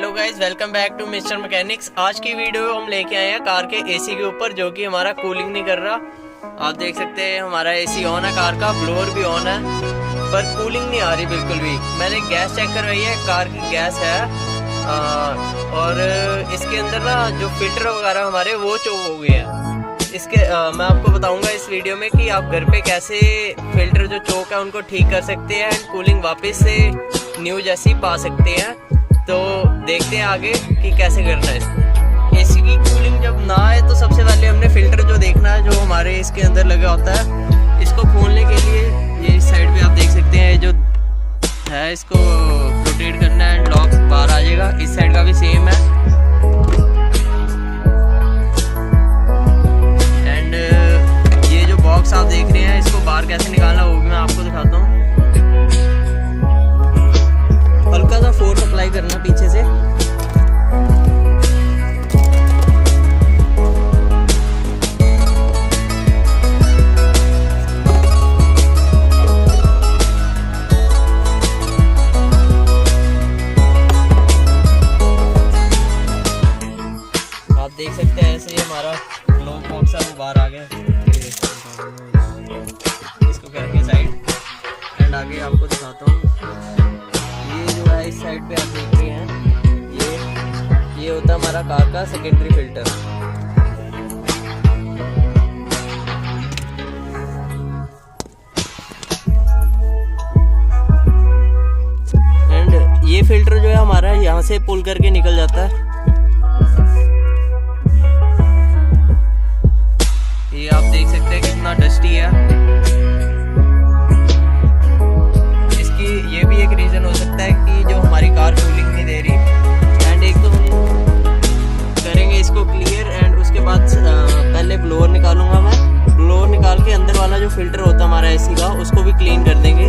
Hello guys, welcome back to mister mechanics. आज की video हम लेके आए हैं कार के एसी के ऊपर, जो कि हमारा कूलिंग नहीं कर रहा। आप देख सकते हैं हमारा एसी ऑन है, कार का ब्लोअर भी ऑन है, पर कूलिंग नहीं आ रही बिल्कुल भी। मैंने गैस चेक करवाई है, कार की गैस है और इसके अंदर ना जो फिल्टर वगैरह हमारे वो चोक हो गए हैं। मैं आपको बताऊंगा इस वीडियो में कि आप घर पे कैसे फिल्टर जो चोक है उनको ठीक कर सकते हैं एंड कूलिंग वापस से न्यू जैसी पा सकते हैं। तो देखते हैं आगे कि कैसे करना है इसको। एसी की कूलिंग जब ना आए तो सबसे पहले हमने फिल्टर जो देखना है, जो हमारे इसके अंदर लगा होता है, इसको खोलने के लिए ये इस साइड पे आप देख सकते हैं जो है, इसको रोटेट करना है, लॉक बाहर आ जाएगा। इस साइड का भी सेम है एंड ये जो बॉक्स आप देख रहे हैं, इसको बाहर कैसे निकालना वो भी मैं आपको दिखाता हूँ। हल्का सा फोर्स अप्लाई करना पीछे से, आप देख सकते हैं ऐसे ही हमारा लॉक बॉक्स है वो बाहर आ गया। इसको करके साइड एंड आगे आपको दिखाता हूँ। ये जो है इस साइड पे आप देख रहे हैं, ये होता है हमारा कार का सेकेंडरी फिल्टर। एंड ये फिल्टर जो है हमारा यहाँ से पुल करके निकल जाता है। ये आप देख सकते हैं कितना डस्टी है। ये भी एक रीज़न हो सकता है कि जो हमारी कार कूलिंग नहीं दे रही। एंड एक तो हम करेंगे इसको क्लियर एंड उसके बाद पहले ब्लोअर निकालूंगा मैं। ब्लोअर निकाल के अंदर वाला जो फिल्टर होता है हमारा एसी का, उसको भी क्लीन कर देंगे।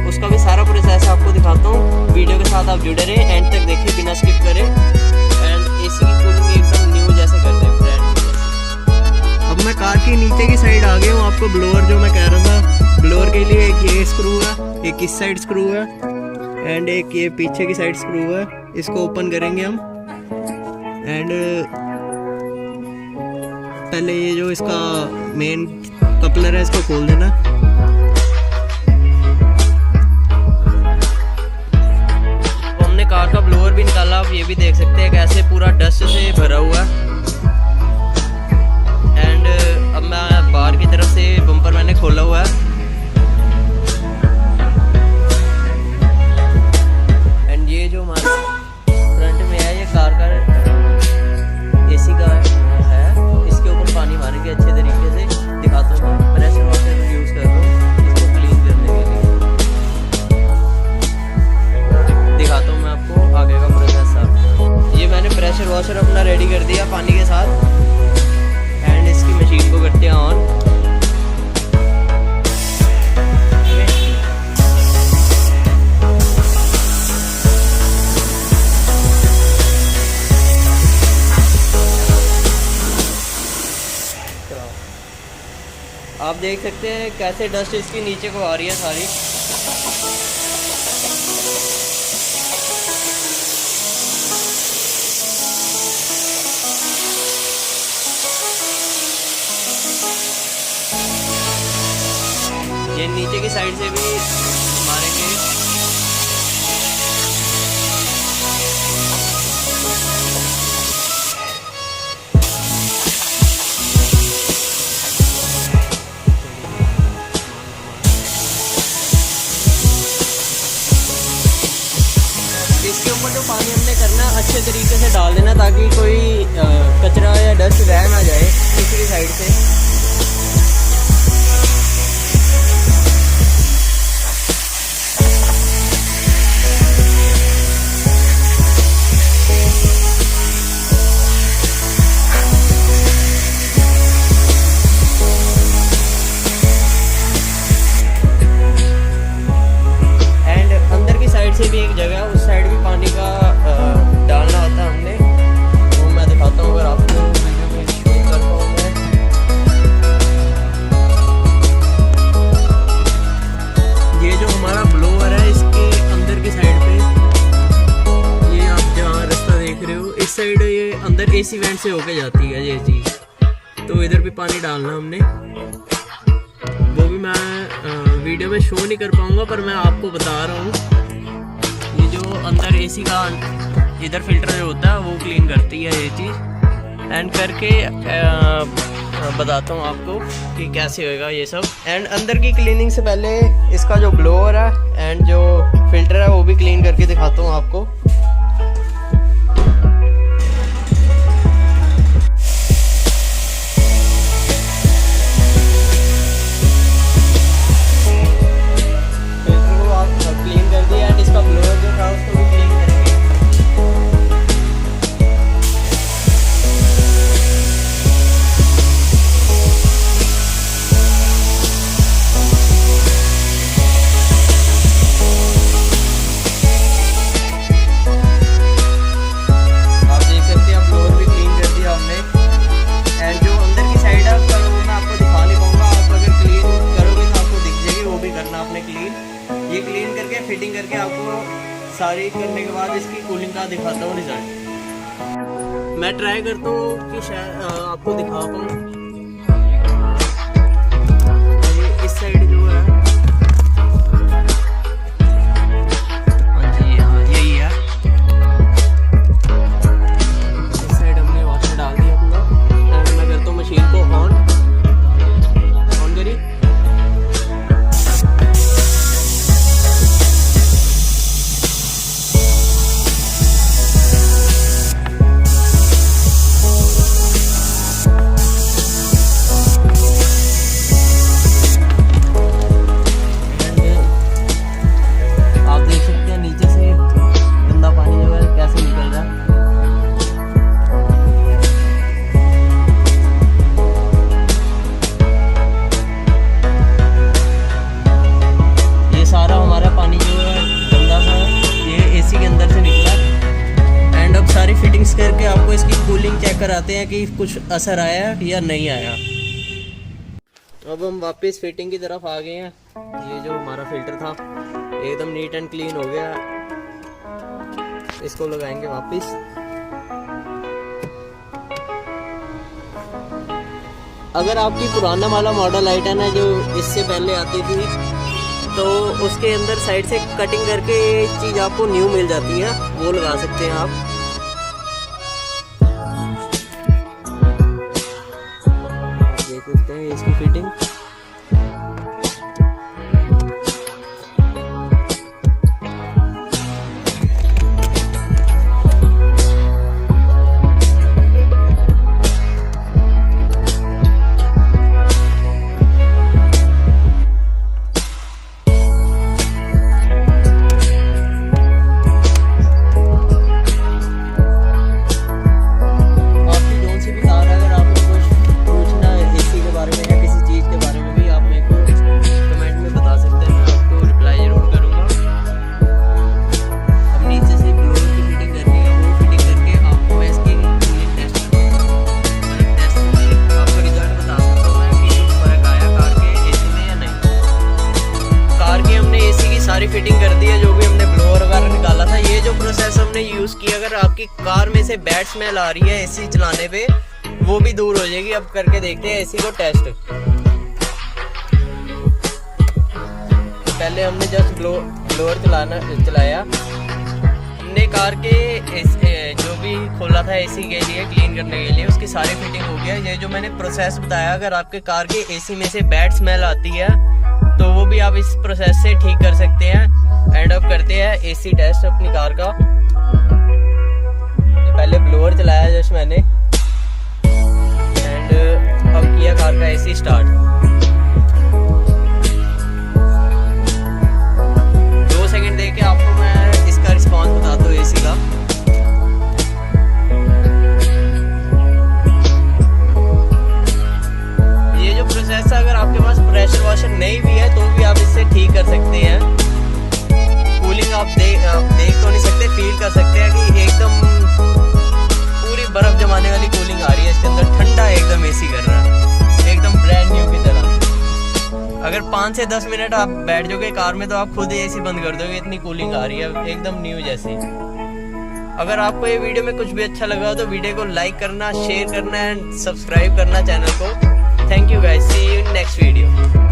उसका भी सारा प्रोसेस आपको दिखाता हूँ। वीडियो के साथ आप जुड़े रहें, एंड तक देखिए बिना स्किप करें एंड एसी की कूलिंग एकदम न्यू जैसे कर दें, ब्रांड न्यू। अब मैं कार की नीचे की साइड आ गया हूँ। आपको ब्लोअर जो मैं कह रहा था, ब्लोअर के लिए एक ये स्क्रू है, एक इस साइड स्क्रू है एंड एक ये पीछे की साइड स्क्रू है। इसको ओपन करेंगे हम एंड पहले ये जो इसका मेन कपलर है इसको खोल देना। तो हमने कार का ब्लोअर भी निकाला। आप ये भी देख सकते हैं कैसे पूरा डस्ट से भरा हुआ है। एंड अब मैं बाहर की तरफ से बम्पर मैंने खोला हुआ है एंड ये जो हमारा फ्रंट में है, ये कार का एसी का है। इसके ऊपर पानी मारेंगे अच्छे तरीके से। दिखाता हूँ मैं, प्रेशर वॉशर यूज़ कर रहा हूँ इसको क्लीन करने के लिए। दिखाता हूँ मैं आपको आगे का प्रोसेस साहब। ये मैंने प्रेशर वॉशर अपना रेडी कर दिया पानी के साथ एंड इसकी मशीन को करते हैं ऑन। आप देख सकते हैं कैसे डस्ट इसकी नीचे को आ रही है सारी। ये नीचे की साइड से भी मारेंगे। इसके ऊपर जो पानी हमने करना अच्छे तरीके से डाल देना ताकि कोई कचरा या डस्ट रह ना जाए किसी साइड से। से भी एक जगह है, उस साइड भी पानी का डालना होता है हमने, वो मैं दिखाता हूँ अगर आपको वीडियो में शूट करता हूँ मैं। ये जो हमारा ब्लोअर है, इसके अंदर की साइड पे ये आप जहाँ रास्ता एसी वेंट से होके जाती है ये चीज़। तो इधर भी पानी डालना हमने, वो भी मैं वीडियो में शो नहीं कर पाऊँगा, पर मैं आपको बता रहा हूँ। ये जो अंदर एसी का इधर फिल्टर जो होता है वो क्लीन करती है ये चीज़। एंड करके बताता हूँ आपको कि कैसे होएगा ये सब। एंड अंदर की क्लीनिंग से पहले इसका जो ब्लोअर है एंड जो फिल्टर है वो भी क्लीन करके दिखाता हूँ आपको। ये क्लीन करके फिटिंग करके आपको सारी करने के बाद इसकी कूलिंग का दिखाता हूँ रिजल्ट। मैं ट्राई करता हूँ कि शायद आपको दिखा पाऊँ। इस साइड जो है, हाँ जी हाँ यही है। इस साइड हमने वाटर डाल दिया पूरा। मैं करता हूँ मशीन को ऑन करी। करके आपको इसकी कूलिंग चेक कराते हैं कि कुछ असर आया या नहीं आया। अब हम वापस फिटिंग की तरफ आ गए हैं। ये जो हमारा फिल्टर था एकदम नीट एंड क्लीन हो गया। इसको लगाएंगे वापस। अगर आपकी पुराना वाला मॉडल लाइट है ना जो इससे पहले आती थी, तो उसके अंदर साइड से कटिंग करके ये चीज़ आपको न्यू मिल जाती है, वो लगा सकते हैं आप। देख सकते हैं इसकी फिटिंग। सारी फिटिंग कर दी है, जो भी हमने ब्लोअर वगैरह निकाला था। ये जो प्रोसेस हमने यूज़ किया, अगर आपकी कार में से बैड स्मेल आ रही है एसी चलाने पे, वो भी दूर हो जाएगी। अब करके देखते हैं एसी को टेस्ट। पहले हमने जस्ट ब्लोअर चलाया। हमने कार के जो भी खोला था एसी के लिए क्लीन करने के लिए, उसकी सारी फिटिंग हो गया। ये जो मैंने प्रोसेस बताया, अगर आपके कार के एसी में से बैड स्मेल आती है तो वो भी आप इस प्रोसेस से ठीक कर सकते हैं। एंड अब करते हैं एसी टेस्ट अपनी कार का। पहले ब्लोअर चलाया जस्ट मैंने, एंड अब किया कार का एसी स्टार्ट। 2 सेकंड दे के आपको मैं इसका रिस्पॉन्स बताता हूँ एसी का। ये जो प्रोसेस है, अगर आपके पास प्रेशर वॉशर नहीं भी है तो भी आप इससे ठीक कर सकते हैं। कूलिंग आप देख तो नहीं सकते, फील कर सकते हैं कि एकदम पूरी बर्फ जमाने वाली कूलिंग आ रही है इसके अंदर। ठंडा एकदम एसी कर रहा है, एकदम ब्रांड न्यू की तरह। अगर 5 से 10 मिनट आप बैठ जाओगे कार में तो आप खुद एसी बंद कर दोगे, इतनी कूलिंग आ रही है एकदम न्यू जैसी। अगर आपको ये वीडियो में कुछ भी अच्छा लगा हो तो वीडियो को लाइक करना, शेयर करना एंड सब्सक्राइब करना चैनल को। Thank you guys, see you in next video.